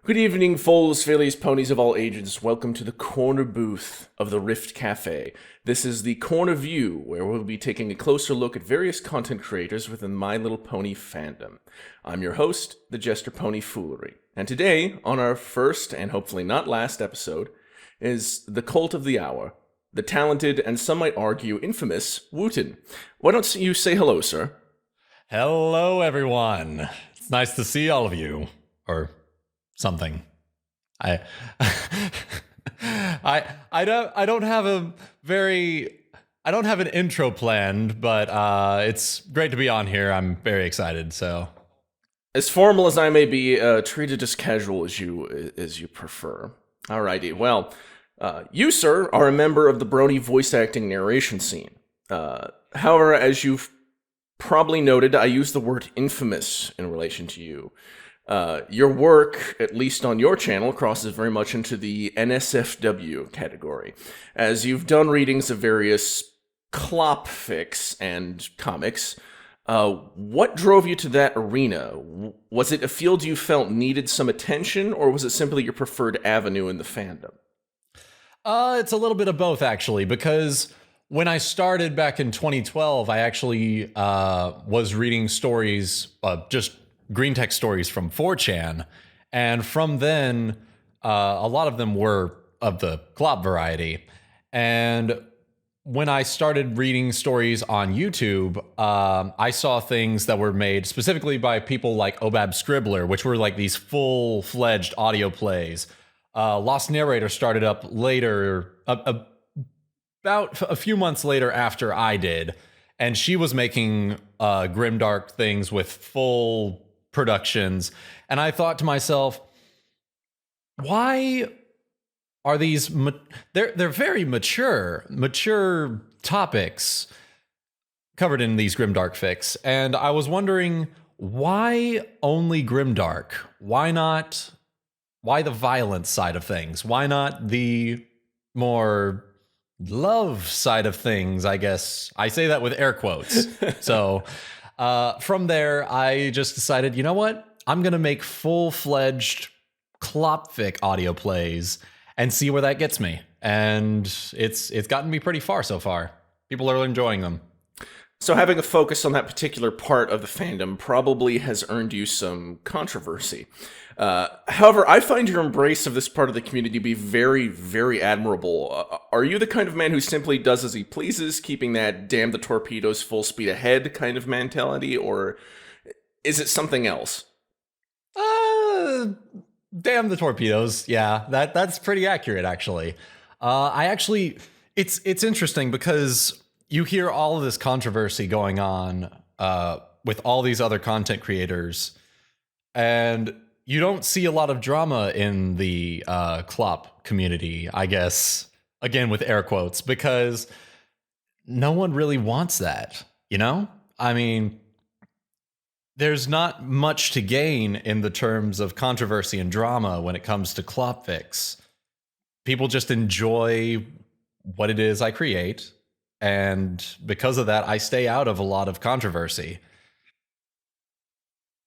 Good evening, foals, fillies, ponies of all ages. Welcome to the corner booth of the RiftCafe. This is the corner view, where we'll be taking a closer look at various content creators within My Little Pony fandom. I'm your host, the Jester Pony Phoolery. And today, on our first and hopefully not last episode, is the cult of the hour, the talented and some might argue infamous Wuten. Why don't you say hello, sir? Hello, everyone. It's nice to see all of you, or something. I don't have an intro planned, but it's great to be on here. I'm very excited. So, as formal as I may be, treat it as casual as you prefer. Alrighty. Well, you, sir, are a member of the Brony voice acting narration scene. However, as you've probably noted, I use the word infamous in relation to you. Your work, at least on your channel, crosses very much into the NSFW category, as you've done readings of various clop fics and comics. What drove you to that arena? Was it a field you felt needed some attention, or was it simply your preferred avenue in the fandom? It's a little bit of both, actually, because when I started back in 2012, I actually was reading stories, just green text stories from 4chan, and from then, a lot of them were of the clop variety. And when I started reading stories on YouTube, I saw things that were made specifically by people like Obab Scribbler, which were like these full-fledged audio plays. Lost Narrator started up later, about a few months later after I did, and she was making grimdark things with full productions. And I thought to myself, why are these they're very mature topics covered in these grimdark fics, and I was wondering, why only grimdark? Why the violence side of things? Why not the more love side of things? I guess I say that with air quotes. So from there, I just decided, you know what? I'm going to make full-fledged clopfic audio plays and see where that gets me. And it's gotten me pretty far so far. People are enjoying them. So having a focus on that particular part of the fandom probably has earned you some controversy. However, I find your embrace of this part of the community to be very, very admirable. Are you the kind of man who simply does as he pleases, keeping that damn the torpedoes full speed ahead kind of mentality, or is it something else? Damn the torpedoes. Yeah, that's pretty accurate, actually. It's interesting because you hear all of this controversy going on with all these other content creators, and you don't see a lot of drama in the clop community, I guess, again with air quotes, because no one really wants that, you know? I mean, there's not much to gain in the terms of controversy and drama when it comes to clop fics. People just enjoy what it is I create, and because of that, I stay out of a lot of controversy.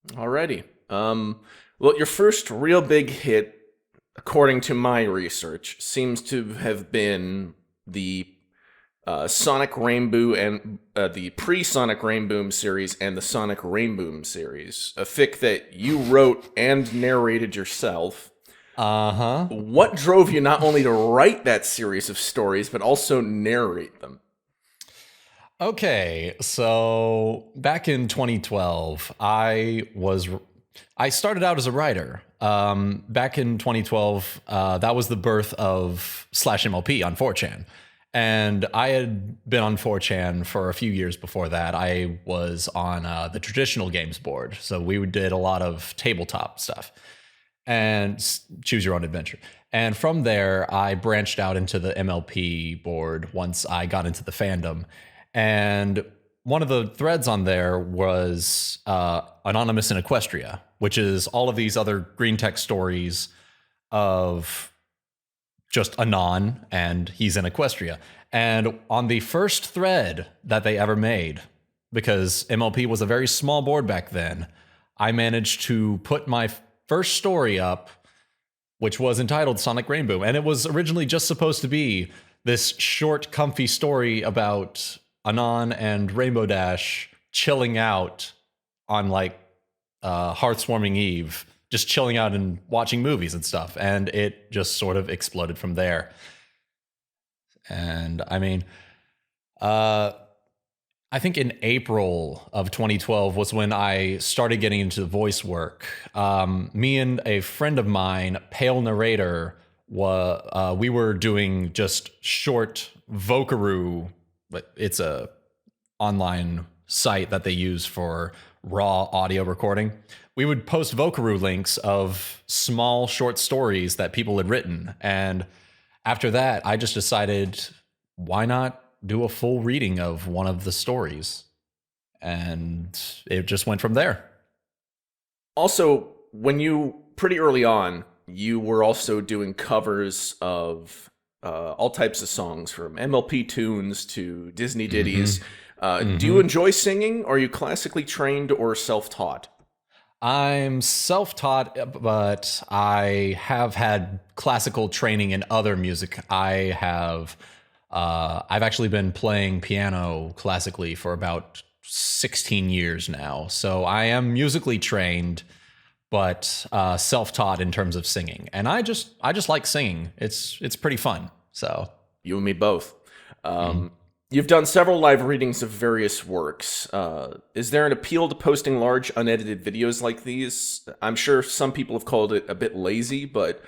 Alrighty. Well, your first real big hit, according to my research, seems to have been the Sonic Rainbow and the pre-Sonic Rainboom series and the Sonic Rainboom series, a fic that you wrote and narrated yourself. Uh-huh. What drove you not only to write that series of stories, but also narrate them? Okay, so back in 2012, I started out as a writer. Back in 2012, that was the birth of /MLP on 4chan. And I had been on 4chan for a few years before that. I was on the traditional games board. So we did a lot of tabletop stuff and choose your own adventure. And from there, I branched out into the MLP board once I got into the fandom. And one of the threads on there was Anonymous in Equestria, which is all of these other green text stories of just Anon, and he's in Equestria. And on the first thread that they ever made, because MLP was a very small board back then, I managed to put my first story up which was entitled Sonic Rainbow. And it was originally just supposed to be this short, comfy story about Anon and Rainbow Dash chilling out on like Hearthswarming Eve, just chilling out and watching movies and stuff. And it just sort of exploded from there. And I mean, I think in April of 2012 was when I started getting into voice work. Me and a friend of mine, Pale Narrator, we were doing just short Vocaroo. It's a online site that they use for raw audio recording. We would post Vocaroo links of small short stories that people had written. And after that, I just decided, why not do a full reading of one of the stories? And it just went from there. Also, pretty early on, you were also doing covers of all types of songs, from MLP tunes to Disney ditties. Do you enjoy singing? Are you classically trained or self-taught? I'm self-taught, but I have had classical training in other music. I've actually been playing piano classically for about 16 years now. So I am musically trained, but self-taught in terms of singing. And I just like singing. It's pretty fun. So you and me both. You've done several live readings of various works. Is there an appeal to posting large unedited videos like these? I'm sure some people have called it a bit lazy, but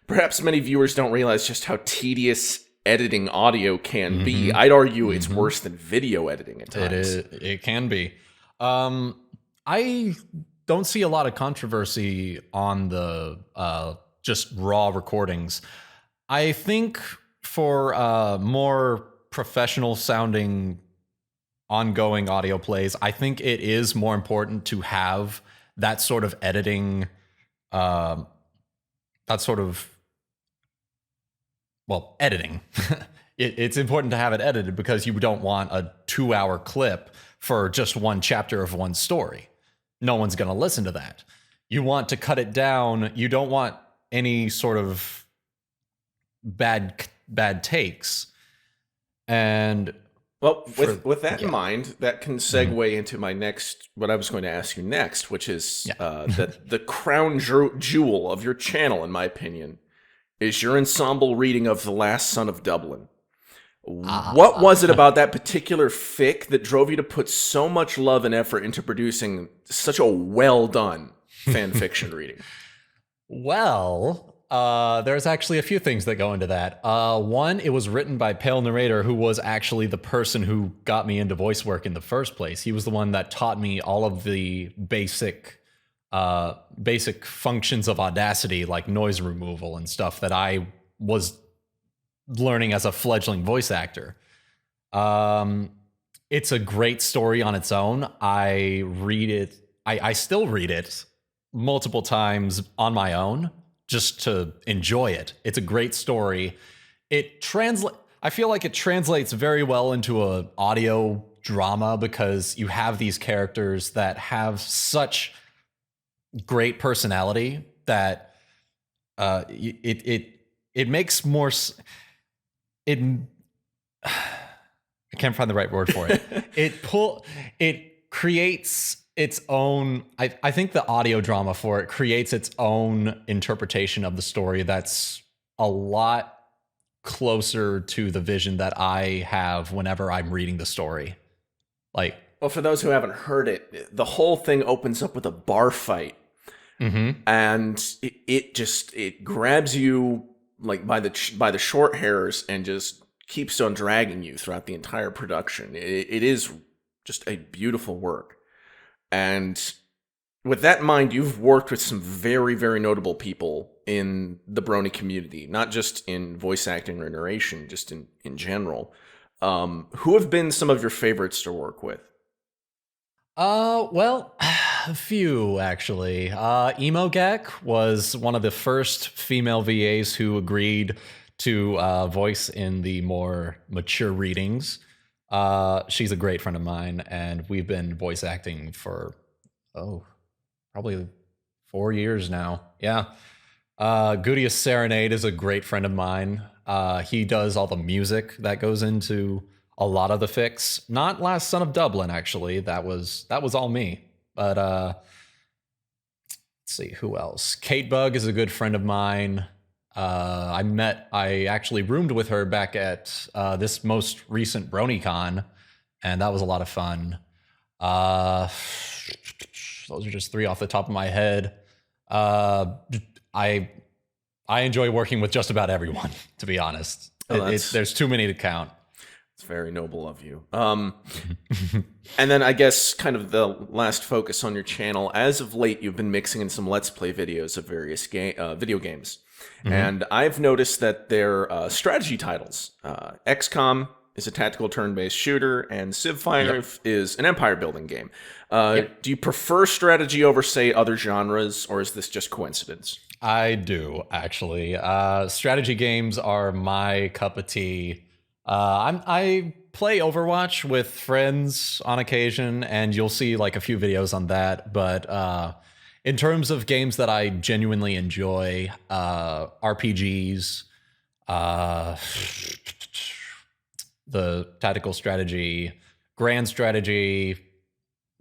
perhaps many viewers don't realize just how tedious editing audio can be. I'd argue it's worse than video editing at times. It can be. I don't see a lot of controversy on the just raw recordings. I think for more professional sounding ongoing audio plays, I think it is more important to have that sort of editing, editing. It's important to have it edited because you don't want a 2-hour clip for just one chapter of one story. No one's going to listen to that. You want to cut it down. You don't want any sort of bad takes. And well, with that in mind, that can segue into what I was going to ask you next, which is the crown jewel of your channel, in my opinion, is your ensemble reading of The Last Son of Dublin. What was it about that particular fic that drove you to put so much love and effort into producing such a well-done fan fiction reading? Well, there's actually a few things that go into that. One, it was written by Pale Narrator, who was actually the person who got me into voice work in the first place. He was the one that taught me all of the basic functions of Audacity, like noise removal and stuff that I was learning as a fledgling voice actor. It's a great story on its own. I still read it multiple times on my own just to enjoy it. It's a great story. I feel like it translates very well into an audio drama because you have these characters that have such great personality that it makes more. I can't find the right word for it. It creates its own. I think the audio drama for it creates its own interpretation of the story that's a lot closer to the vision that I have whenever I'm reading the story. Well, for those who haven't heard it, the whole thing opens up with a bar fight, and it grabs you like by the short hairs and just keeps on dragging you throughout the entire production. It is just a beautiful work. And with that in mind, you've worked with some very, very notable people in the Brony community, not just in voice acting or narration, just in general. Who have been some of your favorites to work with? Well, a few actually. Emo Gek was one of the first female VAs who agreed to voice in the more mature readings. She's a great friend of mine, and we've been voice acting for probably 4 years now. Yeah. Goodius Serenade is a great friend of mine. He does all the music that goes into a lot of the fics. Not Last Son of Dublin, actually. That was all me. But let's see who else. Kate Bug is a good friend of mine. I actually roomed with her back at this most recent BronyCon, and that was a lot of fun. Those are just three off the top of my head. I enjoy working with just about everyone, to be honest. There's too many to count. It's very noble of you. And then I guess kind of the last focus on your channel. As of late, you've been mixing in some Let's Play videos of various video games. Mm-hmm. And I've noticed that they're strategy titles. XCOM is a tactical turn-based shooter, and Civ 5 is an empire-building game. Do you prefer strategy over, say, other genres, or is this just coincidence? I do, actually. Strategy games are my cup of tea. I play Overwatch with friends on occasion, and you'll see like a few videos on that. But in terms of games that I genuinely enjoy, RPGs, the tactical strategy, grand strategy,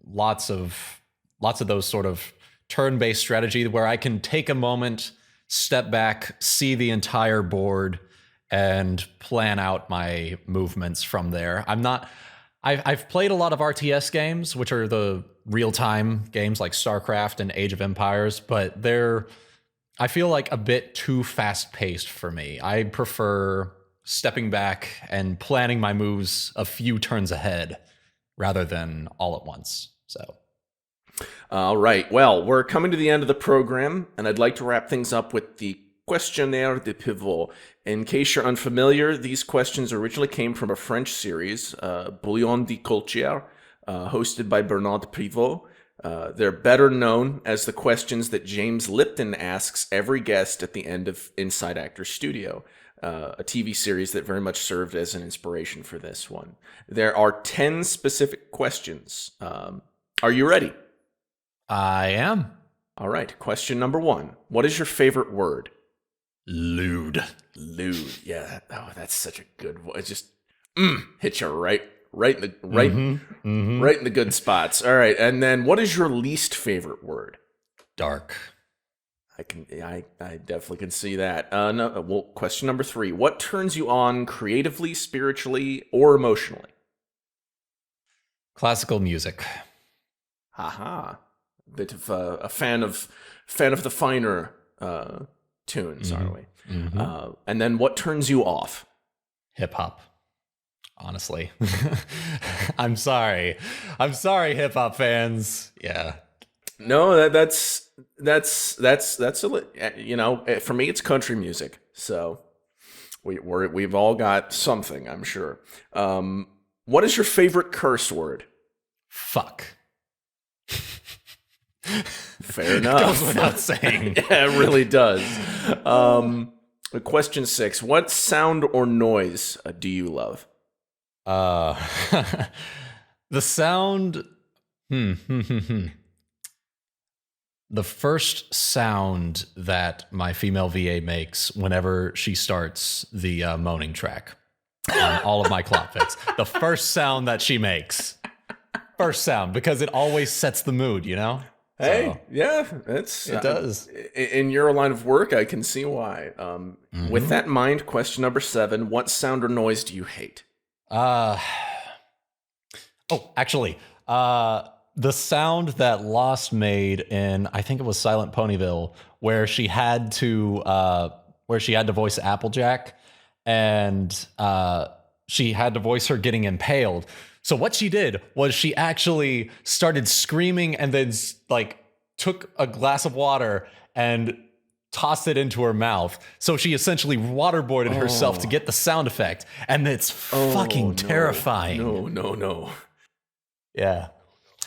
lots of those sort of turn-based strategy where I can take a moment, step back, see the entire board, and plan out my movements from there. I've played a lot of RTS games, which are the real-time games like StarCraft and Age of Empires, but I feel like a bit too fast-paced for me. I prefer stepping back and planning my moves a few turns ahead rather than all at once. So, all right. Well, we're coming to the end of the program, and I'd like to wrap things up with the Questionnaire de Pivot. In case you're unfamiliar, these questions originally came from a French series, Bouillon de Culture, hosted by Bernard Pivot. They're better known as the questions that James Lipton asks every guest at the end of Inside Actor Studio, a TV series that very much served as an inspiration for this one. There are 10 specific questions. Are you ready? I am. All right. Question number 1. What is your favorite word? Lewd. Lewd. Yeah. Oh, that's such a good one. It just hits you right in the good spots. All right. And then what is your least favorite word? Dark. I definitely can see that. Well, question number 3. What turns you on creatively, spiritually, or emotionally? Classical music. Haha. Bit of a fan of the finer tunes, are we? Mm-hmm. And then what turns you off? Hip hop. Honestly. I'm sorry, hip hop fans. Yeah. No, that's for me it's country music. So we've all got something, I'm sure. What is your favorite curse word? Fuck. Fair enough. Goes without saying. Yeah, it really does. Question 6. What sound or noise do you love? The sound. The first sound that my female VA makes whenever she starts the moaning track on all of my clop picks. The first sound that she makes. First sound, because it always sets the mood, you know? Hey, yeah, it does. In your line of work, I can see why. With that in mind, question number 7, what sound or noise do you hate? Actually, the sound that Lost made in, I think it was Silent Ponyville, where she had to voice Applejack, and she had to voice her getting impaled. So what she did was she actually started screaming and then took a glass of water and tossed it into her mouth. So she essentially waterboarded herself to get the sound effect. And it's fucking terrifying. No. Yeah.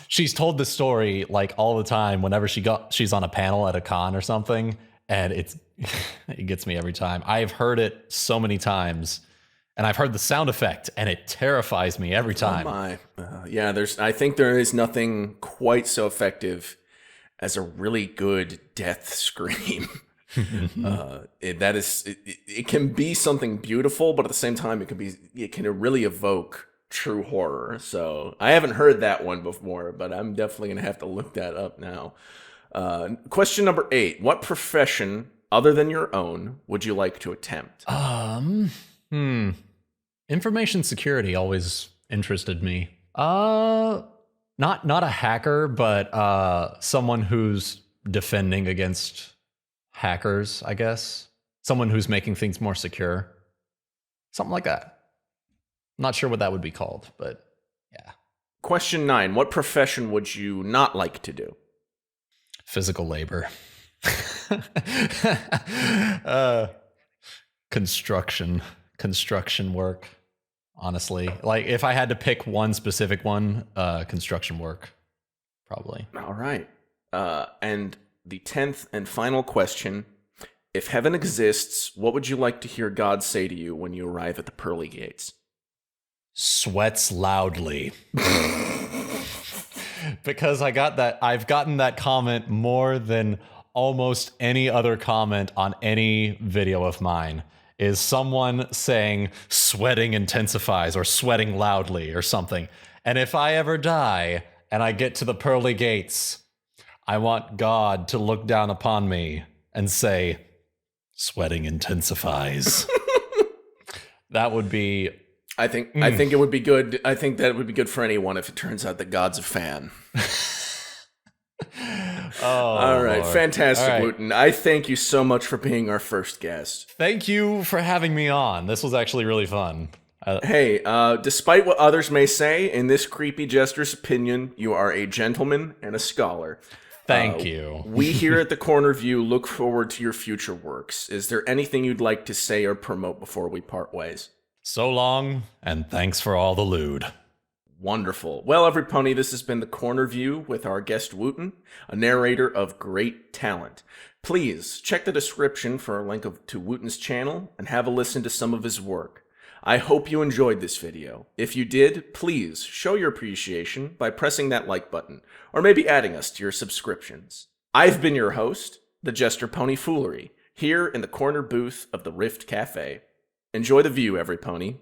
She's told this story all the time whenever she's on a panel at a con or something. And it gets me every time. I've heard it so many times. And I've heard the sound effect, and it terrifies me every time. Oh my. I think there is nothing quite so effective as a really good death scream. It can be something beautiful, but at the same time, it can really evoke true horror. So I haven't heard that one before, but I'm definitely gonna have to look that up now. Question number 8: what profession other than your own would you like to attempt? Information security always interested me. Not a hacker, but someone who's defending against hackers, I guess. Someone who's making things more secure. Something like that. Not sure what that would be called, but yeah. Question 9: what profession would you not like to do? Physical labor. Construction work. Honestly, like if I had to pick one specific one, construction work, probably. All right. And the 10th and final question: if heaven exists, what would you like to hear God say to you when you arrive at the pearly gates? Sweats loudly. Because I've gotten that comment more than almost any other comment on any video of mine, is someone saying sweating intensifies or sweating loudly or something. And if I ever die and I get to the pearly gates, I want God to look down upon me and say, sweating intensifies. That would be... I think it would be good. I think that would be good for anyone if it turns out that God's a fan. All right, Lord. fantastic, All right. Wuten. I thank you so much for being our first guest. Thank you for having me on. This was actually really fun. Hey, despite what others may say, in this creepy jester's opinion, you are a gentleman and a scholar. Thank you. We here at the Cornerview look forward to your future works. Is there anything you'd like to say or promote before we part ways? So long, and thanks for all the lewd. Wonderful. Well, everybody, this has been the Cornerview with our guest Wuten, a narrator of great talent. Please check the description for a link to Wuten's channel and have a listen to some of his work. I hope you enjoyed this video. If you did, please show your appreciation by pressing that like button, or maybe adding us to your subscriptions. I've been your host, the Jester Pony Phoolery, here in the corner booth of the Rift Cafe. Enjoy the view, every pony.